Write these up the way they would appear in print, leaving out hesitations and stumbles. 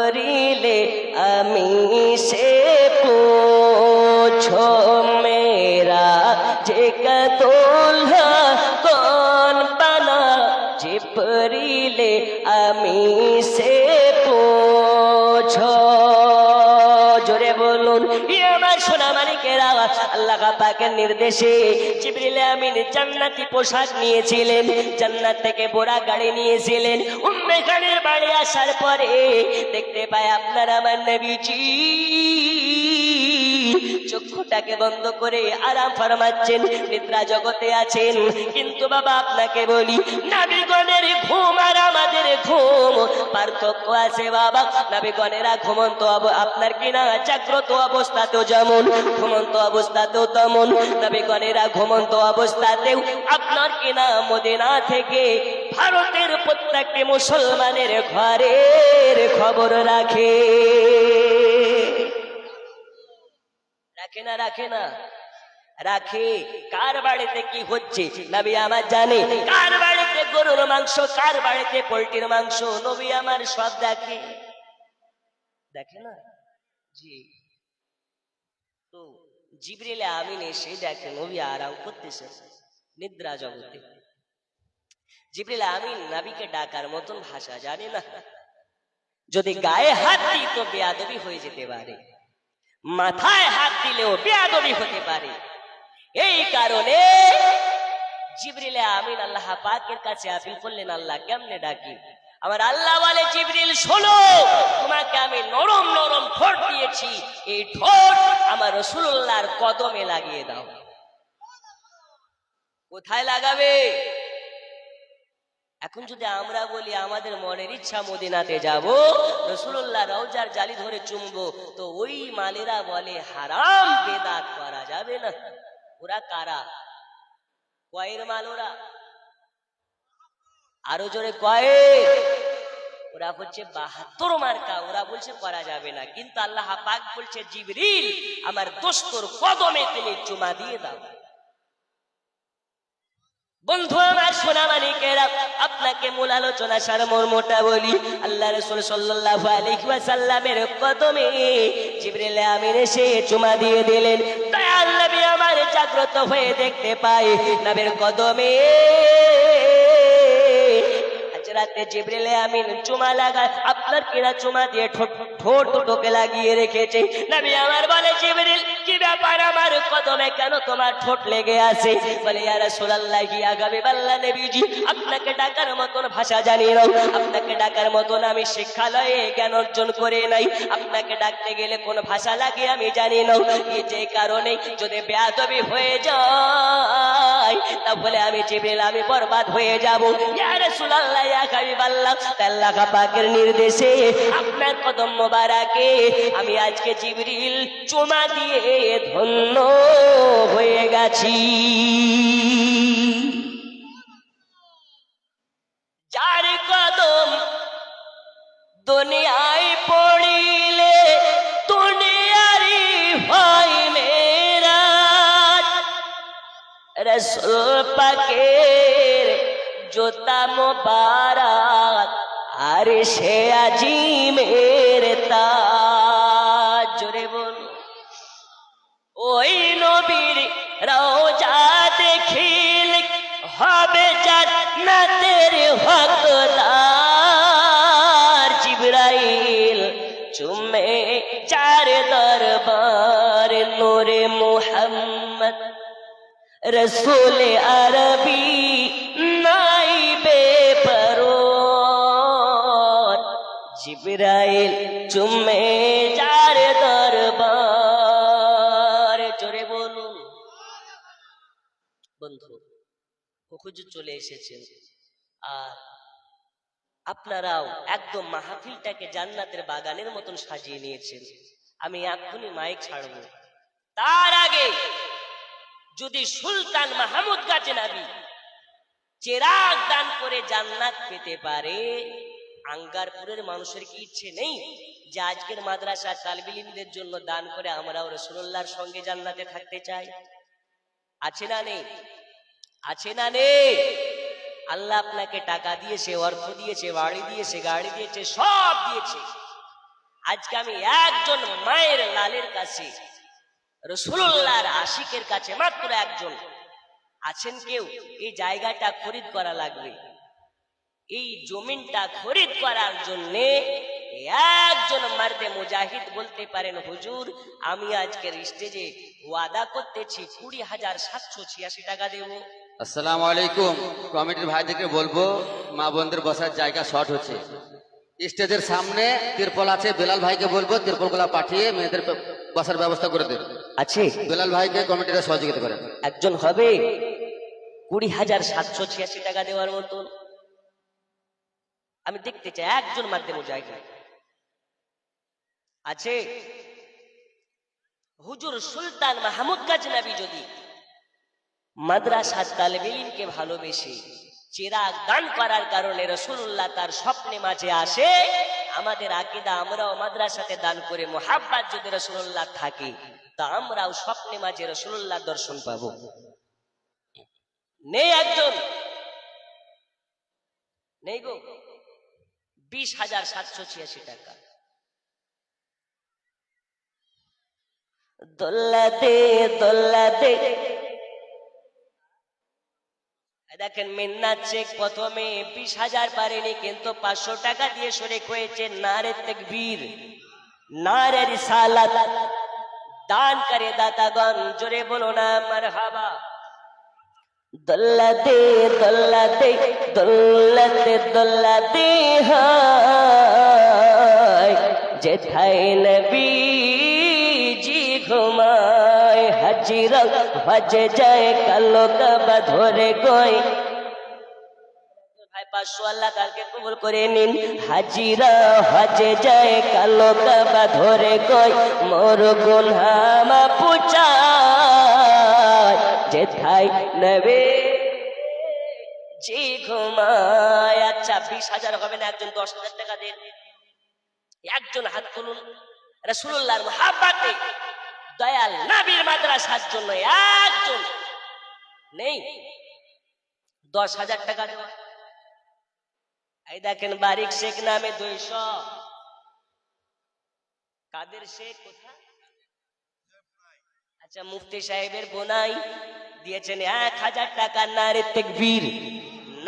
जिब्रीले अमी से पूछो मेरा जिका दूल्हा कौन बना जिब्रीले अमी से पूछो जोरे बोलून ये আমার সোনা মানিকেরা আল্লাহ পাকের নির্দেশে জিবরিল আমিন জান্নাতি পোশাক নিয়েছিলেন জান্নাত থেকে বোরা গাড়ি নিয়েছিলেন উম্মে খানের বাড়ি আসার পরে দেখতে পায় আপনার আমার নবীজি চক্ষুটাকে বন্ধ করে আরাম ফরমাচ্ছেন নিদ্রা জগতে আছেন কিন্তু বাবা আপনাকে বলি নবীগণের ঘুম আর আমাদের ঘুম পার্থক্য আছে বাবা নবীগণেরা ঘুমন্ত আপনার কিনা জাগ্রত অবস্থাতেও যেমন ঘুমন্ত অবস্থাতেও তেমন নবীগণেরা ঘুমন্ত অবস্থাতেও আপনার কিনা মদিনা থেকে ভারতের প্রত্যেকটি মুসলমানের ঘরের খবর রাখে রাখে না রাখে না রাখে কার বাড়িতে কি হচ্ছে নবী আমার জানে কার বাড়িতে গরুর মাংস কার বাড়িতে পোল্ট্রির মাংস নবী আমার সব দেখে দেখে না জি তো জিবরিল আমিন এসে দেখে নবী আরাম করতেছে নিদ্রা জগতে জিবরিল আমিন নবীকে ডাকার মতন ভাষা জানে না যদি গায়ে হাত দিই তো বেয়াদবি হয়ে যেতে পারে মাথায় হাত দিলেও বেয়াদবি হতে পারে এই কারণে জিবরিল আমিন আল্লাহ পাকের কাছে আপিল করলেন আল্লাহ কেমনে ডাকি আমার আল্লাহ বলে জিবরিল শোনো তোমাকে আমি নরম নরম ঠোঁট দিয়েছি এই ঠোঁট আমার রাসূলুল্লাহর কদমে লাগিয়ে দাও কোথায় লাগাবে এখন যদি আমরা বলি আমাদের মনের ইচ্ছা মদিনাতে যাব রাসূলুল্লাহ রওজার জালি ধরে চুমবো তো ওই মালেরা বলে হারাম বেদাত করা যাবে না ওরা কারা কয়ের মাল ওরা আরো জোরে কয়ের ওরা হচ্ছে 72 মার্কা ওরা বলছে করা যাবে না কিন্তু আল্লাহ পাক বলছে জিবরিল আমার দোস্তর কদমে তুমি চুমা দিয়ে দাও বন্ধু আমার সোনা মানিকেরা আপনাকে মূল আলোচনা সারমর্মটা বলি আল্লাহ রাসূল সাল্লাল্লাহু আলাইহি ওয়াসাল্লামের কদমে জিবরিল আমিন এসে চুমা দিয়ে দিলেন দয়াল নবী আমার জাগ্রত হয়ে দেখতে পায় নবীর কদমে রাতে জিবরিল আমিন চুমা লাগায় আপনার কিনা চুমা দিয়ে ঠোঁট দুটোকে লাগিয়ে রেখেছে নবী আমার বলে জিবরিল কি ব্যাপার আমার কদমে কেন তোমার ঠোঁট লেগে আছে বলে ইয়া রাসূলুল্লাহ ইয়া হাবিবাল্লাহ নবীজি আপনাকে ডাকার মতন ভাষা জানি না আপনাকে ডাকার মতন আমি শিক্ষালয়ে জ্ঞান অর্জন করে নাই আপনাকে ডাকতে গেলে কোন ভাষা লাগে আমি জানি না এই যে কারণে যদি বেয়াদবি হয়ে যায় তাহলে আমি জিবরিল আমি বরবাদ হয়ে যাব ইয়া রাসূলুল্লাহ ইয়া হাবিবাল্লাহ আল্লাহ পাকের নির্দেশে আপনার কদম মোবারকে আমি আজকে জিবরিল চুমা দিয়ে ধন্য হয়ে গেছি যার কদম দুনিয়ায় পড়িলে দুনিয়ারি হয় মেরাজ রাসূল পাকের জোতা মোবারক আর সে আজিমের তাজ জোরে বল ওই নবীর রওজা দেখিল হবে জান্নাতের হকদার জিবরাইল চুমে চার দরবার নূরে মুহাম্মদ রসুল আরবি নাইবে পরোর জিবরাইল চুমে চার দরবার জোরে বলুন বন্ধু হুজুর চলে এসেছেন আর আপনারাও একদম মাহফিলটাকে জান্নাতের বাগানের মতন সাজিয়ে নিয়েছেন আমি এখনই মাইক ছাড়ব তার আগে যদি সুলতান মাহমুদ গাজনবী চেরাগ দান করে জান্নাত পেতে পারে আঙ্গারপুরের মানুষের কি ইচ্ছে নেই যে আজকের মাদ্রাসা তালিবে ইলমদের জন্য দান করে আমরাও রাসূলুল্লাহর সঙ্গে জান্নাতে থাকতে চাই আছে না নেই আছে না নেই আল্লাহ আপনাকে টাকা দিয়েছে অর্থ দিয়েছে বাড়ি দিয়েছে গাড়ি দিয়েছে সব দিয়েছে আজকে আমি একজন মায়ের লালের কাছে, রাসূলুল্লাহর আশিকের কাছে, মাত্র একজন আছেন কেউ, এই জায়গাটা খরিদ করা লাগবে, এই জমিনটা খরিদ করার জন্য একজন মার্দে মুজাহিদ বলতে পারেন, হুজুর আমি আজকের স্টেজে ওয়াদা করতেছি 20,786 টাকা দেব। আসসালামু আলাইকুম। কমিটির ভাইদেরকে বলবো মা বোনদের বসার জায়গা শর্ট হচ্ছে, স্টেজের সামনে তিরপল আছে, বেলাল ভাইকে বলবো তিরপলগুলা পাঠিয়ে মেয়েদের বসার ব্যবস্থা করে দেন। আছে বেলাল ভাইকে কমিটিরা সহযোগিতা করেন। একজন হবে 20,786 টাকা দেওয়ার মতন? আমি দেখতে চাই একজন মার্দে মুজাহিদ আছে। হুজুর সুলতান মাহমুদ গজনবী যদি মাদ্রাসার তালেবে ইলমকে ভালোবেসে চিরাগ দান করার কারণে রাসূলুল্লাহ তার স্বপ্নে মাঝে আসে, আমাদের আকীদা আমরাও মাদ্রাসাতে দান করে মুহাব্বত যদি রাসূলুল্লাহ থাকে তা আমরাও স্বপ্নে মাঝে রাসূলুল্লাহ দর্শন পাবো। নেই একজন, নেই গো। 20,786 টাকা। দোল্লাতে দোল্লাতে দেখেন মিন্নাত শেখ প্রথমে 20,000 পারেনি, কিন্তু 500 টাকা দিয়ে শরীক হয়েছে। নারে তাকবীর, নারে রিসালাত। দান করে দাতাগণ, জোরে বলো না মারহাবা। দোল্লাতে দোল্লাতে দোল্লাতে দোল্লাতে হায় যেথায় নবী জি ঘুমায়, হাজিরা বাজে যায় কালো কাবা ধরে গয়। ভাই 500 আল্লাহ কালকে কবুল করে নিন। হাজিরা হজে যায় কালো কাবা ধরে গয়, মোর গুনহা মাফ চায় যেথায় নবী জি ঘুমায়। আচ্ছা 20,000 হবে না, একজন 10,000 টাকা দেন। একজন হাত তুলুন রাসূলুল্লাহর মুহাব্বতে দয়াল নবীর মাদ্রাসার জন্য। একজন নেই? 10,000 টাকা দেওয়া। এই দেখেন বারিক শেখ নামে 200, কাদের শেখ কোথায়? আচ্ছা মুফতি সাহেবের বোনাই দিয়েছেন 1,000 টাকা। নারে তাকবীর,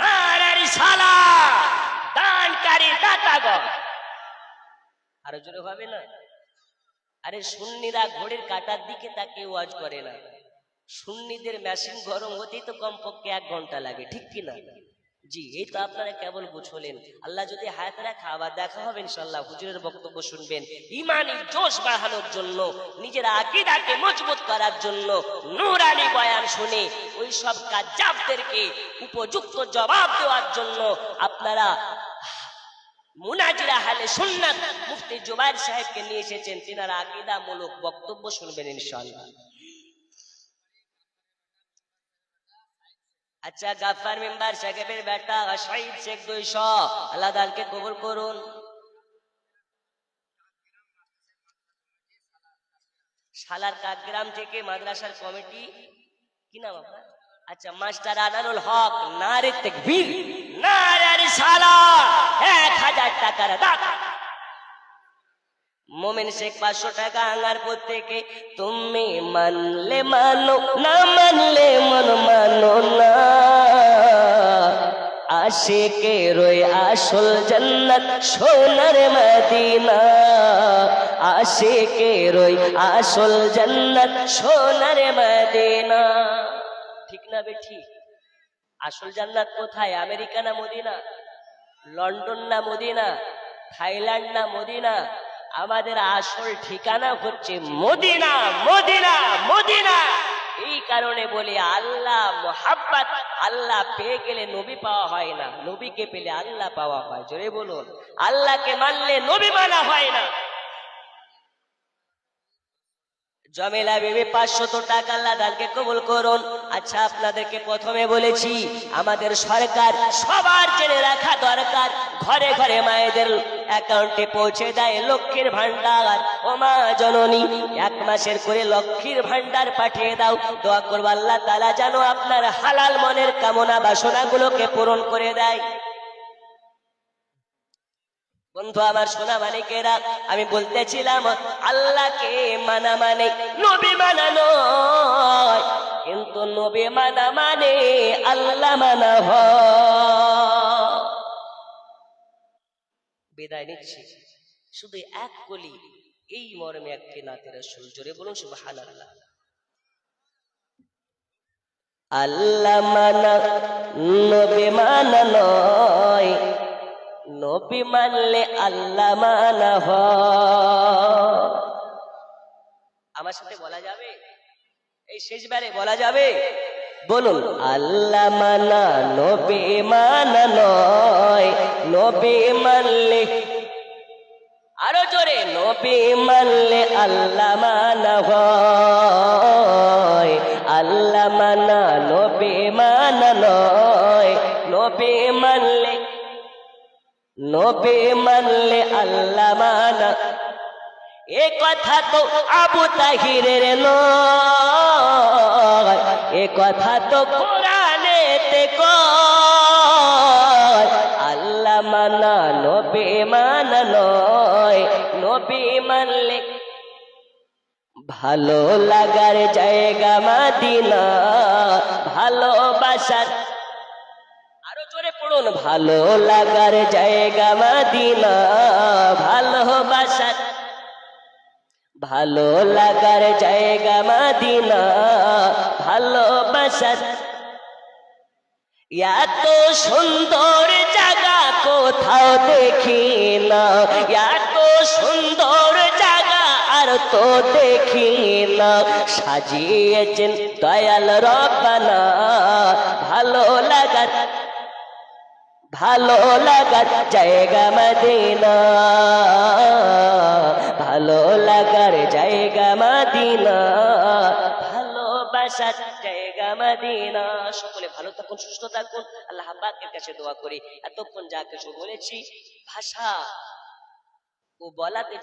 নারে রিসালাত। দানকারী দাতাগণ আরো জোরে হবে না? আরে সুন্নিরা ঘড়ির কাটার দিকে তাকে ওয়াজ করে না। সুন্নিদের মেশিন গরম হতেই তো কমপক্ষে 1 ঘন্টা লাগে, ঠিক কিনা? জি, এই তো আপনারা কেবল বুঝলেন। আল্লাহ যদি হায়াত রাখা আবার দেখা হবে ইনশাআল্লাহ। হুজুরের বক্তব্য শুনবেন ঈমানি জোশ বাড়ানোর জন্য, নিজের আকীদাকে মজবুত করার জন্য। নূরানি বয়ান শুনে ওই সব কাজ্জাবদেরকে উপযুক্ত জবাব দেওয়ার জন্য আপনারা মুনাজিরা আহলে সুন্নাত মুফতি জুবাইর সাহেবকে নিয়ে এসেছেন। তিনারা আকীদামূলক বক্তব্য শুনবেন ইনশাআল্লাহ। আচ্ছা গাফফার মেম্বার সাহেবের বেটা শহীদ শেখ 200, আল্লাহ তাআলাকে কবুল করুন। শালার কাকগ্রাম থেকে মাদ্রাসার কমিটি, কি নাম আপনার? আচ্ছা মাস্টার আনারুল হক। নারে তাকবীর, নারে রিসালাত। 1,000 টাকার দাতা। মোমেন শেখ 500 টাকা। আঙ্গারপুর থেকে তুমি মানলে মানো, না মানলে মন মানো না। আশিকের ওই আসল জান্নাত সোনার মদিনা। আশিকের ওই আসল জান্নাত সোনার মদিনা। ঠিক না বেঠি? আসল জান্নাত কোথায়? আমেরিকা না মদিনা? লন্ডন না মদিনা? থাইল্যান্ড না মদিনা? আমাদের আসল ঠিকানা হচ্ছে মদিনা, মদিনা, মদিনা। এই কারণে বলি আল্লাহ মুহাব্বত, আল্লাহ পেয়ে গেলে নবী পাওয়া হয় না, নবীকে পেলে আল্লাহ পাওয়া হয়। জোরে বলুন, আল্লাহকে মানলে নবী মানা হয় না। জমিলা বিবি 500 টাকা, আল্লাহ তাআলাকে কবুল করুন। আচ্ছা আপনাদেরকে প্রথমে বলেছি আমাদের সরকার সবার জেনে রাখা দরকার, ঘরে ঘরে মায়েদের অ্যাকাউন্টে পৌঁছে দেয় লক্ষ্মীর ভান্ডার। ও মা জননী, 1 মাসের করে লক্ষ্মীর ভান্ডার পাঠিয়ে দাও। দোয়া করব আল্লাহ তাআলা যেন আপনার হালাল মনের কামনা বাসনাগুলোকে পূরণ করে দেয়। বন্ধু আমার সোনা মানিকেরা, আমি বলতেছিলাম আল্লাহকে মানা মানে নবী মানা নয়, কিন্তু নবী মানা মানে আল্লাহ মানা হয়। বিদায় নিচ্ছি শুধু এক কলি এই মর্মে একটি নাতে রাসূল, জোরে বলুন সুবহানাল্লাহ। আল্লাহ মানা নবী মানা নয়, নবী মানলে আল্লাহ মানা হয়। আমার সাথে বলা যাবে? এই শেষবারে বলা যাবে? বলুন, আল্লাহ মানা নবী মানা নয়, নবী মানলে, আরো জোরে, নবী মানলে আল্লাহ মানা হয়। আল্লাহ মানা নবী মানা নয়, নবী মানলে, নবী মানলে আল্লাহ মানা। এ কথা তো আবু তাহিরের নয়, এ কথা তো কোরআনেতে কয়। আল্লাহ মানা নবী মানা নয়, নবী মানলে ভালো লাগার জায়গা মদিনা, ভালোবাসার, আরো জোরে পড়ুন, ভালো লাগার জায়গা মদিনা, ভালোবাসার, ভালো লাগার জায়গা মদিনা, ভালোবাসার। এত সুন্দর জায়গা কোথাও দেখি না, এত সুন্দর জায়গা আর তো দেখি না। সাজিয়েছেন দয়াল রব্বানা ভালো লাগার, ভালো লাগার জায়গা মদিনা, ভালো লাগার জায়গা মদিনা, ভালোবাসার জায়গা মদিনা। সকলে ভালো থাকুন, সুস্থ থাকুন, আল্লাহ পাকের কাছে দোয়া করি। এতক্ষণ যা কিছু বলেছি ভাষা ও বলাতে